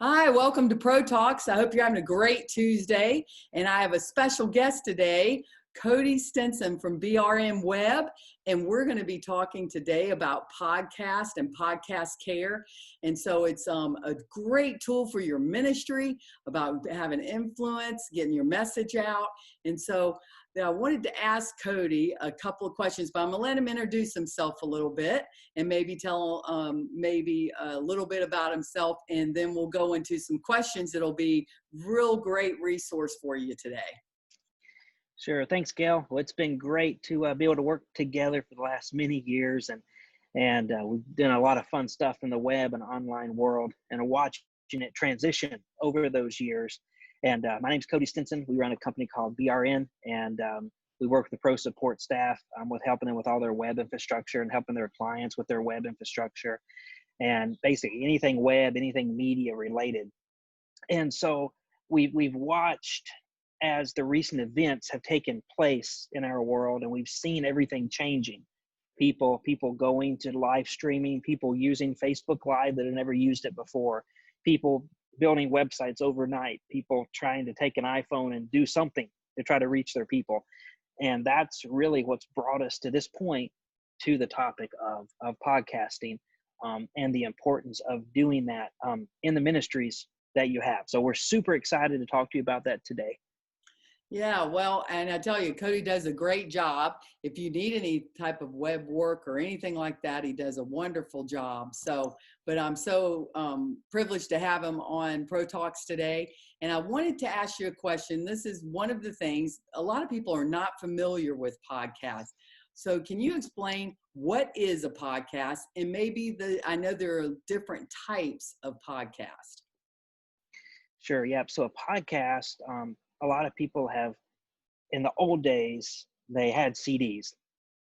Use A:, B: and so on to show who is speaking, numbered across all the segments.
A: Hi, welcome to Pro Talks. I hope you're having a great Tuesday. And I have a special guest today, Cody Stinson from BRM Web. And we're going to be talking today about podcast and podcast care. And so it's a great tool for your ministry about having influence, getting your message out. And so I wanted to ask Cody a couple of questions, but I'm going to let him introduce himself a little bit and maybe tell maybe a little bit about himself, and then we'll go into some questions that'll be real great resource for you today.
B: Sure. Thanks, Gail. Well, it's been great to be able to work together for the last many years, and we've done a lot of fun stuff in the web and online world, and watching it transition over those years. And my name's Cody Stinson. We run a company called BRN, and we work with the pro support staff with helping them with all their web infrastructure and helping their clients with their web infrastructure, and basically anything web, anything media related. And so we've watched as the recent events have taken place in our world, and we've seen everything changing. People going to live streaming, people using Facebook Live that have never used it before, people building websites overnight, people trying to take an iPhone and do something to try to reach their people. And that's really what's brought us to this point, to the topic of podcasting, and the importance of doing that in the ministries that you have. So we're super excited to talk to you about that today.
A: Yeah, well, and I tell you, Cody does a great job. If you need any type of web work or anything like that, he does a wonderful job. So, but I'm so privileged to have him on Pro Talks today. And I wanted to ask you a question. This is one of the things, a lot of people are not familiar with podcasts. So can you explain what is a podcast, and maybe I know there are different types of podcasts.
B: Sure. Yeah. So a podcast, a lot of people have, in the old days, they had CDs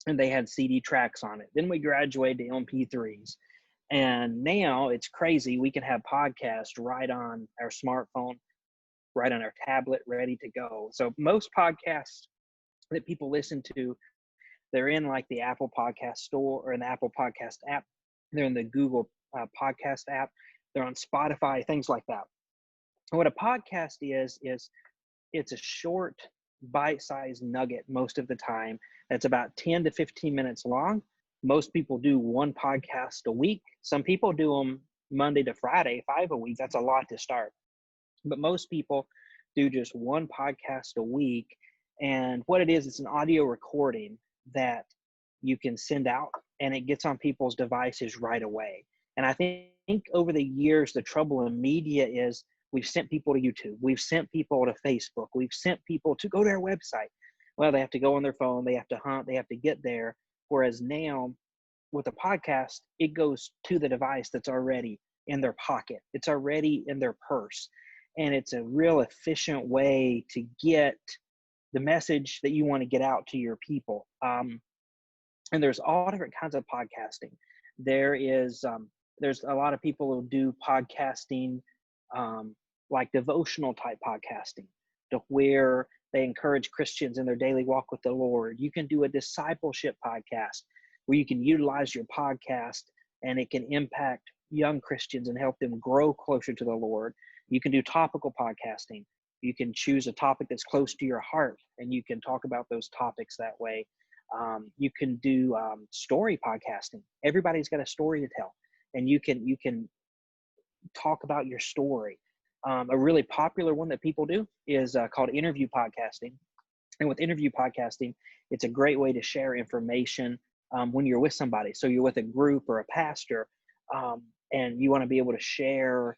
B: and they had CD tracks on it. Then we graduated to MP3s. And now it's crazy. We can have podcasts right on our smartphone, right on our tablet, ready to go. So most podcasts that people listen to, they're in like the Apple Podcast Store or in the Apple Podcast app. They're in the Google Podcast app. They're on Spotify, things like that. And what a podcast is it's a short, bite-sized nugget most of the time that's about 10 to 15 minutes long. Most people do one podcast a week. Some people do them Monday to Friday, 5 a week. That's a lot to start. But most people do just one podcast a week. And what it is, it's an audio recording that you can send out, and it gets on people's devices right away. And I think over the years, the trouble in media is we've sent people to YouTube. We've sent people to Facebook. We've sent people to go to our website. Well, they have to go on their phone. They have to hunt. They have to get there. Whereas now with a podcast, it goes to the device that's already in their pocket. It's already in their purse. And it's a real efficient way to get the message that you want to get out to your people. And there's all different kinds of podcasting. There's a lot of people who do podcasting, like devotional type podcasting, to where they encourage Christians in their daily walk with the Lord. You can do a discipleship podcast where you can utilize your podcast and it can impact young Christians and help them grow closer to the Lord. You can do topical podcasting. You can choose a topic that's close to your heart and you can talk about those topics that way. You can do story podcasting. Everybody's got a story to tell, and you can talk about your story. A really popular one that people do is called interview podcasting. And with interview podcasting, it's a great way to share information when you're with somebody. So you're with a group or a pastor, and you want to be able to share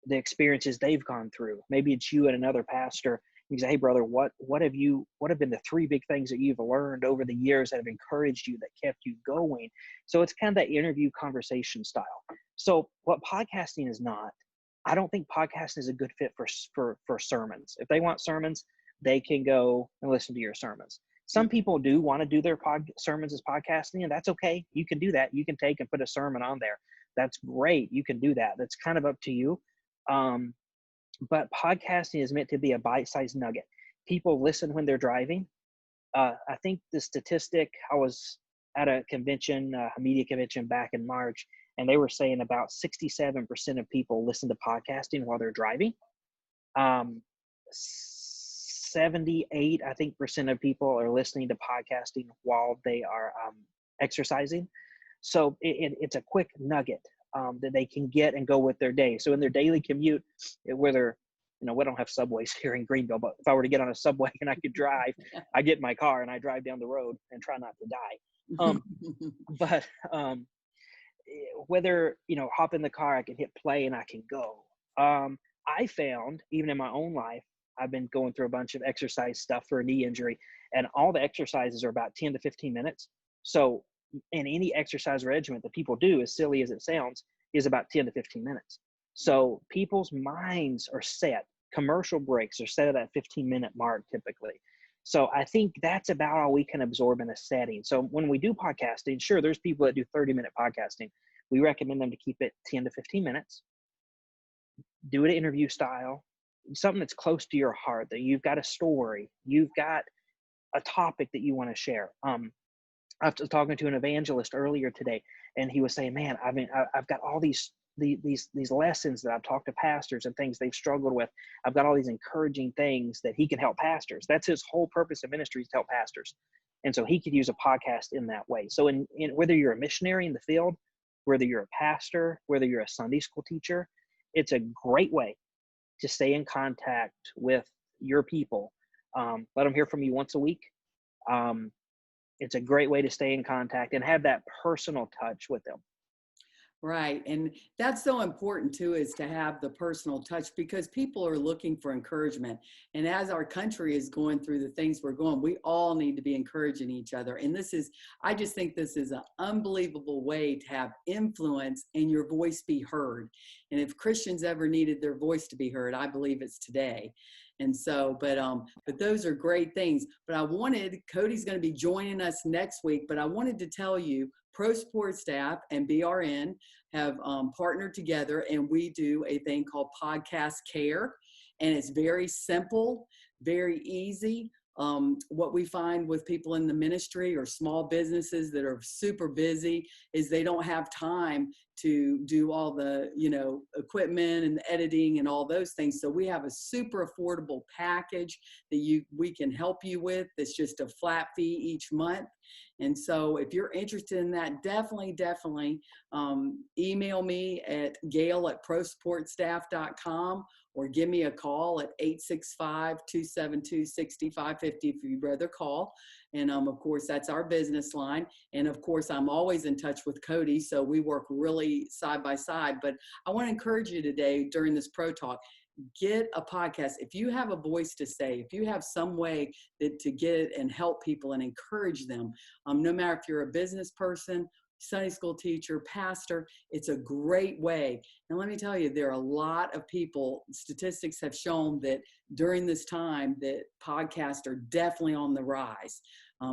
B: the experiences they've gone through. Maybe it's you and another pastor. You say, hey, brother, what have been the 3 big things that you've learned over the years that have encouraged you, that kept you going? So it's kind of that interview conversation style. So what podcasting is not, I don't think podcasting is a good fit for sermons. If they want sermons, they can go and listen to your sermons. Some people do want to do their sermons as podcasting, and that's okay. You can do that. You can take and put a sermon on there. That's great. You can do that. That's kind of up to you. But podcasting is meant to be a bite-sized nugget. People listen when they're driving. I think the statistic, I was at a convention, a media convention back in March, and they were saying about 67% of people listen to podcasting while they're driving. 78, I think, percent of people are listening to podcasting while they are exercising. So it's a quick nugget that they can get and go with their day. So in their daily commute, whether, we don't have subways here in Greenville, but if I were to get on a subway and I could drive, I get in my car and I drive down the road and try not to die. But whether, hop in the car, I can hit play and I can go. I found, even in my own life, I've been going through a bunch of exercise stuff for a knee injury, and all the exercises are about 10 to 15 minutes. So in any exercise regimen that people do, as silly as it sounds, is about 10 to 15 minutes. So people's minds are set. Commercial breaks are set at that 15-minute mark typically. So I think that's about all we can absorb in a setting. So when we do podcasting, sure, there's people that do 30-minute podcasting. We recommend them to keep it 10 to 15 minutes. Do it interview style, something that's close to your heart, that you've got a story, you've got a topic that you want to share. I was talking to an evangelist earlier today, and he was saying, man, I've got all these lessons that I've talked to pastors and things they've struggled with. I've got all these encouraging things that he can help pastors. That's his whole purpose of ministry, is to help pastors. And so he could use a podcast in that way. So in whether you're a missionary in the field, whether you're a pastor, whether you're a Sunday school teacher, it's a great way to stay in contact with your people. Let them hear from you once a week. It's a great way to stay in contact and have that personal touch with them.
A: Right. And that's so important too, is to have the personal touch, because people are looking for encouragement. And as our country is going through the things we're going, we all need to be encouraging each other. And I just think this is an unbelievable way to have influence and your voice be heard. And if Christians ever needed their voice to be heard, I believe it's today. And so, but those are great things. But Cody's going to be joining us next week, but I wanted to tell you, Pro Support Staff and BRN have partnered together, and we do a thing called Podcast Care, and it's very simple, very easy. What we find with people in the ministry or small businesses that are super busy is they don't have time to do all the, equipment and editing and all those things. So we have a super affordable package that we can help you with. It's just a flat fee each month. And so if you're interested in that, definitely email me at gail@prosupportstaff.com, or give me a call at 865-272-6550 if you'd rather call. And of course, that's our business line. And of course, I'm always in touch with Cody, so we work really side by side. But I want to encourage you today during this Pro Talk, get a podcast. If you have a voice to say, if you have some way to get it and help people and encourage them, no matter if you're a business person, Sunday school teacher, pastor, it's a great way. And let me tell you, there are a lot of people, statistics have shown that during this time that podcasts are definitely on the rise.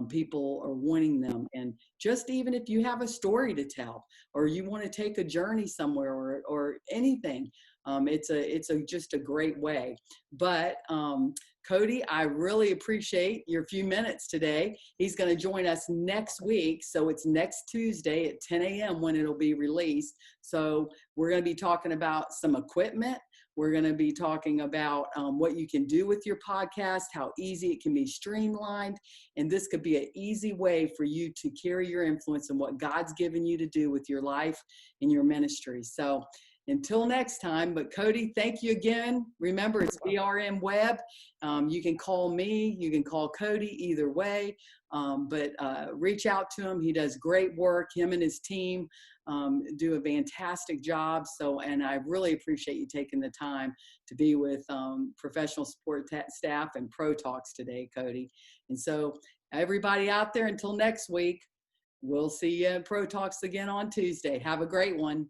A: People are wanting them. And just even if you have a story to tell, or you want to take a journey somewhere, or anything, it's just a great way. But Cody, I really appreciate your few minutes today. He's going to join us next week. So it's next Tuesday at 10 a.m. when it'll be released. So we're going to be talking about some equipment. We're going to be talking about what you can do with your podcast, how easy it can be streamlined. And this could be an easy way for you to carry your influence and what God's given you to do with your life and your ministry. So until next time, but Cody, thank you again. Remember, it's BRN Web. You can call me, you can call Cody, either way, but reach out to him. He does great work. Him and his team do a fantastic job. And I really appreciate you taking the time to be with professional support staff and Pro Talks today, Cody. And so everybody out there, until next week, we'll see you at Pro Talks again on Tuesday. Have a great one.